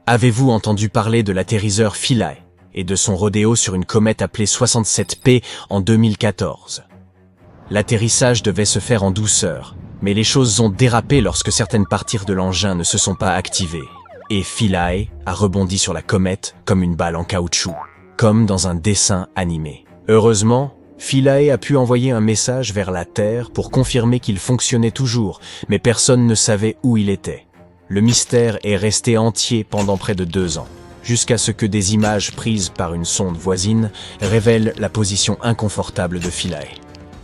Avez-vous entendu parler de l'atterrisseur Philae et de son rodéo sur une comète appelée 67P en 2014? L'atterrissage devait se faire en douceur, mais les choses ont dérapé lorsque certaines parties de l'engin ne se sont pas activées. Et Philae a rebondi sur la comète comme une balle en caoutchouc, comme dans un dessin animé. Heureusement, Philae a pu envoyer un message vers la Terre pour confirmer qu'il fonctionnait toujours, mais personne ne savait où il était. Le mystère est resté entier pendant près de 2 ans, jusqu'à ce que des images prises par une sonde voisine révèlent la position inconfortable de Philae.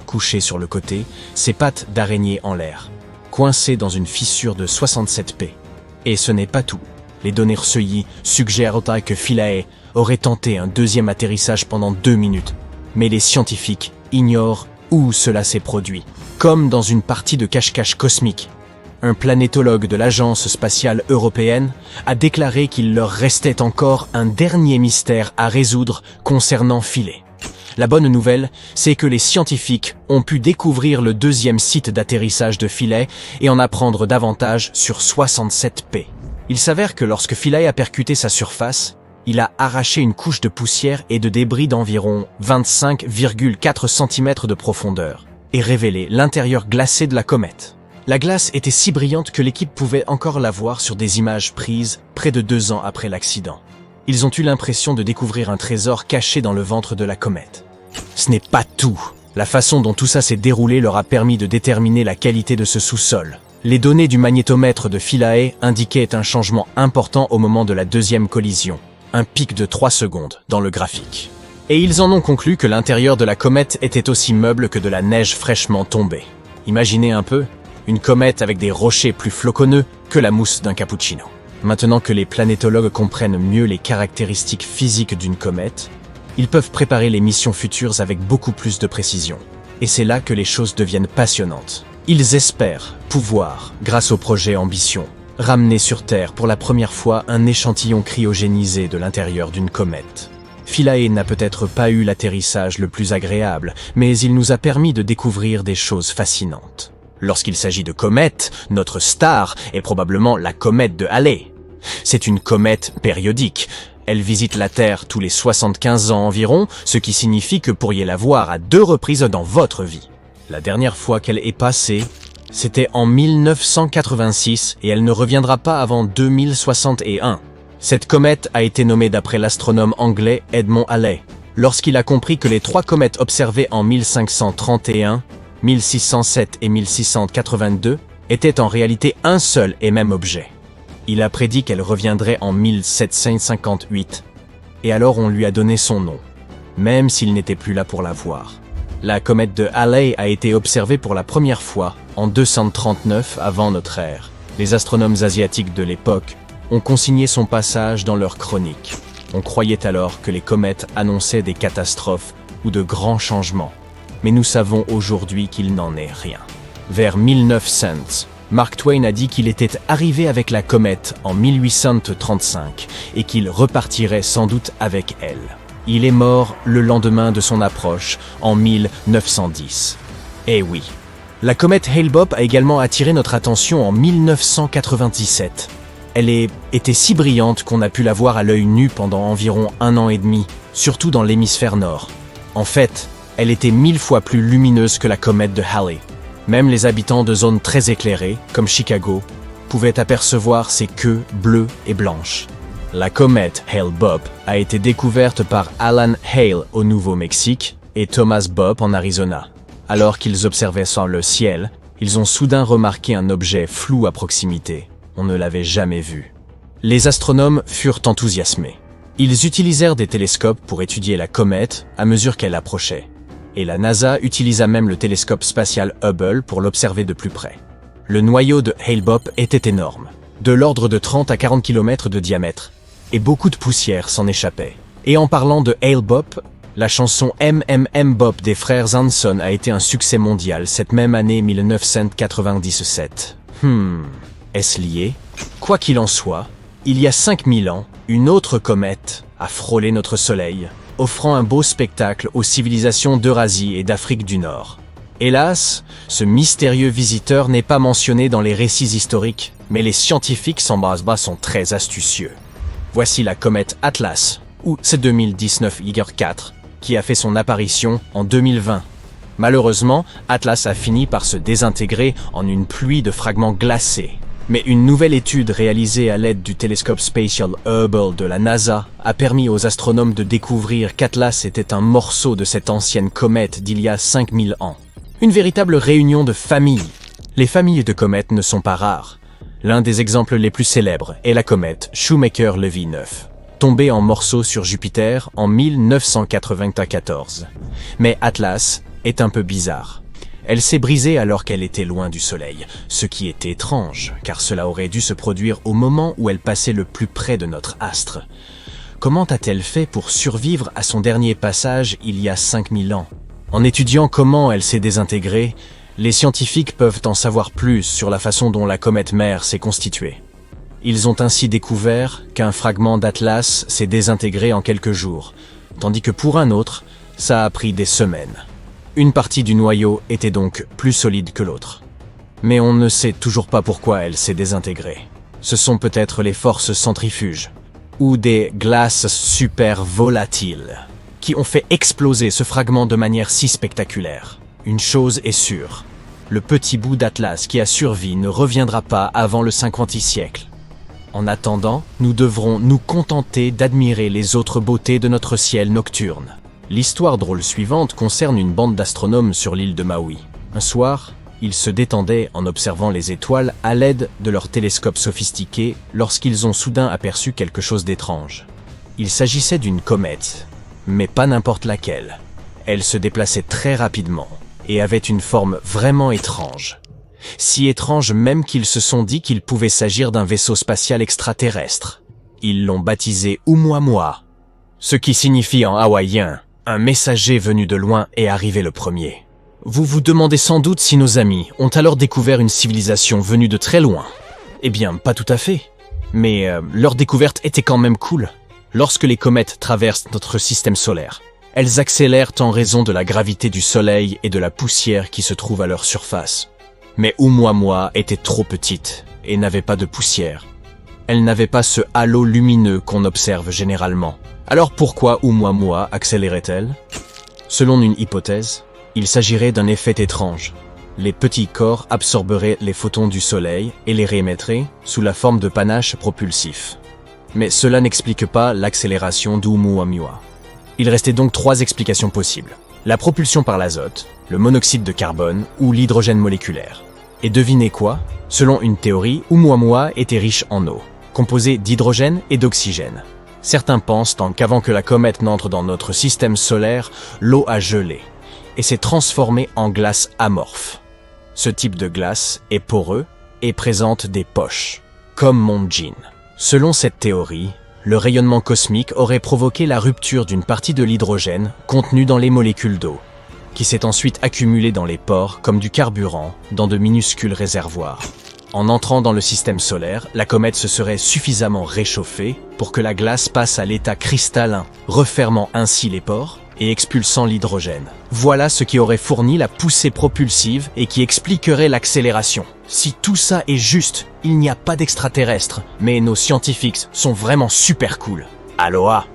Couché sur le côté, ses pattes d'araignée en l'air, coincé dans une fissure de 67P. Et ce n'est pas tout. Les données recueillies suggèrent que Philae aurait tenté un deuxième atterrissage pendant 2 minutes, mais les scientifiques ignorent où cela s'est produit, comme dans une partie de cache-cache cosmique. Un planétologue de l'Agence spatiale européenne a déclaré qu'il leur restait encore un dernier mystère à résoudre concernant Philae. La bonne nouvelle, c'est que les scientifiques ont pu découvrir le deuxième site d'atterrissage de Philae et en apprendre davantage sur 67P. Il s'avère que lorsque Philae a percuté sa surface, il a arraché une couche de poussière et de débris d'environ 25,4 cm de profondeur et révélé l'intérieur glacé de la comète. La glace était si brillante que l'équipe pouvait encore la voir sur des images prises près de 2 ans après l'accident. Ils ont eu l'impression de découvrir un trésor caché dans le ventre de la comète. Ce n'est pas tout. La façon dont tout ça s'est déroulé leur a permis de déterminer la qualité de ce sous-sol. Les données du magnétomètre de Philae indiquaient un changement important au moment de la deuxième collision, un pic de 3 secondes dans le graphique. Et ils en ont conclu que l'intérieur de la comète était aussi meuble que de la neige fraîchement tombée. Imaginez un peu, une comète avec des rochers plus floconneux que la mousse d'un cappuccino. Maintenant que les planétologues comprennent mieux les caractéristiques physiques d'une comète, ils peuvent préparer les missions futures avec beaucoup plus de précision. Et c'est là que les choses deviennent passionnantes. Ils espèrent pouvoir, grâce au projet Ambition, ramener sur Terre pour la première fois un échantillon cryogénisé de l'intérieur d'une comète. Philae n'a peut-être pas eu l'atterrissage le plus agréable, mais il nous a permis de découvrir des choses fascinantes. Lorsqu'il s'agit de comètes, notre star est probablement la comète de Halley. C'est une comète périodique. Elle visite la Terre tous les 75 ans environ, ce qui signifie que pourriez la voir à 2 reprises dans votre vie. La dernière fois qu'elle est passée, c'était en 1986 et elle ne reviendra pas avant 2061. Cette comète a été nommée d'après l'astronome anglais Edmond Halley, lorsqu'il a compris que les 3 comètes observées en 1531, 1607 et 1682 étaient en réalité un seul et même objet. Il a prédit qu'elle reviendrait en 1758, et alors on lui a donné son nom, même s'il n'était plus là pour la voir. La comète de Halley a été observée pour la première fois en 239 avant notre ère. Les astronomes asiatiques de l'époque ont consigné son passage dans leurs chroniques. On croyait alors que les comètes annonçaient des catastrophes ou de grands changements, mais nous savons aujourd'hui qu'il n'en est rien. Vers 1900, Mark Twain a dit qu'il était arrivé avec la comète en 1835 et qu'il repartirait sans doute avec elle. Il est mort le lendemain de son approche, en 1910. Eh oui. La comète Hale-Bopp a également attiré notre attention en 1997. Elle était si brillante qu'on a pu la voir à l'œil nu pendant environ 1 an et demi, surtout dans l'hémisphère nord. En fait, elle était 1000 fois plus lumineuse que la comète de Halley. Même les habitants de zones très éclairées, comme Chicago, pouvaient apercevoir ses queues bleues et blanches. La comète Hale-Bopp a été découverte par Alan Hale au Nouveau-Mexique et Thomas Bopp en Arizona. Alors qu'ils observaient sur le ciel, ils ont soudain remarqué un objet flou à proximité. On ne l'avait jamais vu. Les astronomes furent enthousiasmés. Ils utilisèrent des télescopes pour étudier la comète à mesure qu'elle approchait. Et la NASA utilisa même le télescope spatial Hubble pour l'observer de plus près. Le noyau de Hale-Bopp était énorme, de l'ordre de 30 à 40 km de diamètre, et beaucoup de poussière s'en échappait. Et en parlant de Hale-Bopp, la chanson MMM-Bopp des frères Hanson a été un succès mondial cette même année 1997. Est-ce lié? Quoi qu'il en soit, il y a 5000 ans, une autre comète a frôlé notre Soleil, offrant un beau spectacle aux civilisations d'Eurasie et d'Afrique du Nord. Hélas, ce mystérieux visiteur n'est pas mentionné dans les récits historiques, mais les scientifiques sans base sont très astucieux. Voici la comète Atlas, ou C2019 Y4, qui a fait son apparition en 2020. Malheureusement, Atlas a fini par se désintégrer en une pluie de fragments glacés. Mais une nouvelle étude réalisée à l'aide du télescope Spatial Hubble de la NASA a permis aux astronomes de découvrir qu'Atlas était un morceau de cette ancienne comète d'il y a 5000 ans. Une véritable réunion de familles. Les familles de comètes ne sont pas rares. L'un des exemples les plus célèbres est la comète Shoemaker-Levy 9, tombée en morceaux sur Jupiter en 1994. Mais Atlas est un peu bizarre. Elle s'est brisée alors qu'elle était loin du Soleil, ce qui est étrange, car cela aurait dû se produire au moment où elle passait le plus près de notre astre. Comment a-t-elle fait pour survivre à son dernier passage il y a 5000 ans? En étudiant comment elle s'est désintégrée, les scientifiques peuvent en savoir plus sur la façon dont la comète mère s'est constituée. Ils ont ainsi découvert qu'un fragment d'Atlas s'est désintégré en quelques jours, tandis que pour un autre, ça a pris des semaines. Une partie du noyau était donc plus solide que l'autre. Mais on ne sait toujours pas pourquoi elle s'est désintégrée. Ce sont peut-être les forces centrifuges, ou des glaces super volatiles, qui ont fait exploser ce fragment de manière si spectaculaire. Une chose est sûre, le petit bout d'Atlas qui a survécu ne reviendra pas avant le 50e siècle. En attendant, nous devrons nous contenter d'admirer les autres beautés de notre ciel nocturne. L'histoire drôle suivante concerne une bande d'astronomes sur l'île de Maui. Un soir, ils se détendaient en observant les étoiles à l'aide de leurs télescopes sophistiqués lorsqu'ils ont soudain aperçu quelque chose d'étrange. Il s'agissait d'une comète, mais pas n'importe laquelle. Elle se déplaçait très rapidement et avait une forme vraiment étrange. Si étrange même qu'ils se sont dit qu'il pouvait s'agir d'un vaisseau spatial extraterrestre. Ils l'ont baptisé Oumuamua, ce qui signifie en hawaïen « un messager venu de loin est arrivé le premier ». Vous vous demandez sans doute si nos amis ont alors découvert une civilisation venue de très loin. Eh bien, pas tout à fait. Mais leur découverte était quand même cool. Lorsque les comètes traversent notre système solaire, elles accélèrent en raison de la gravité du Soleil et de la poussière qui se trouve à leur surface. Mais Oumuamua était trop petite et n'avait pas de poussière. Elle n'avait pas ce halo lumineux qu'on observe généralement. Alors pourquoi Oumuamua accélérait-elle? Selon une hypothèse, il s'agirait d'un effet étrange. Les petits corps absorberaient les photons du Soleil et les réémettraient sous la forme de panaches propulsifs. Mais cela n'explique pas l'accélération d'Oumuamua. Il restait donc 3 explications possibles. La propulsion par l'azote, le monoxyde de carbone ou l'hydrogène moléculaire. Et devinez quoi? Selon une théorie, Oumuamua était riche en eau, composée d'hydrogène et d'oxygène. Certains pensent qu'avant que la comète n'entre dans notre système solaire, l'eau a gelé et s'est transformée en glace amorphe. Ce type de glace est poreux et présente des poches, comme mon jean. Selon cette théorie, le rayonnement cosmique aurait provoqué la rupture d'une partie de l'hydrogène contenu dans les molécules d'eau, qui s'est ensuite accumulé dans les pores comme du carburant dans de minuscules réservoirs. En entrant dans le système solaire, la comète se serait suffisamment réchauffée pour que la glace passe à l'état cristallin, refermant ainsi les pores et expulsant l'hydrogène. Voilà ce qui aurait fourni la poussée propulsive et qui expliquerait l'accélération. Si tout ça est juste, il n'y a pas d'extraterrestres, mais nos scientifiques sont vraiment super cool. Aloha!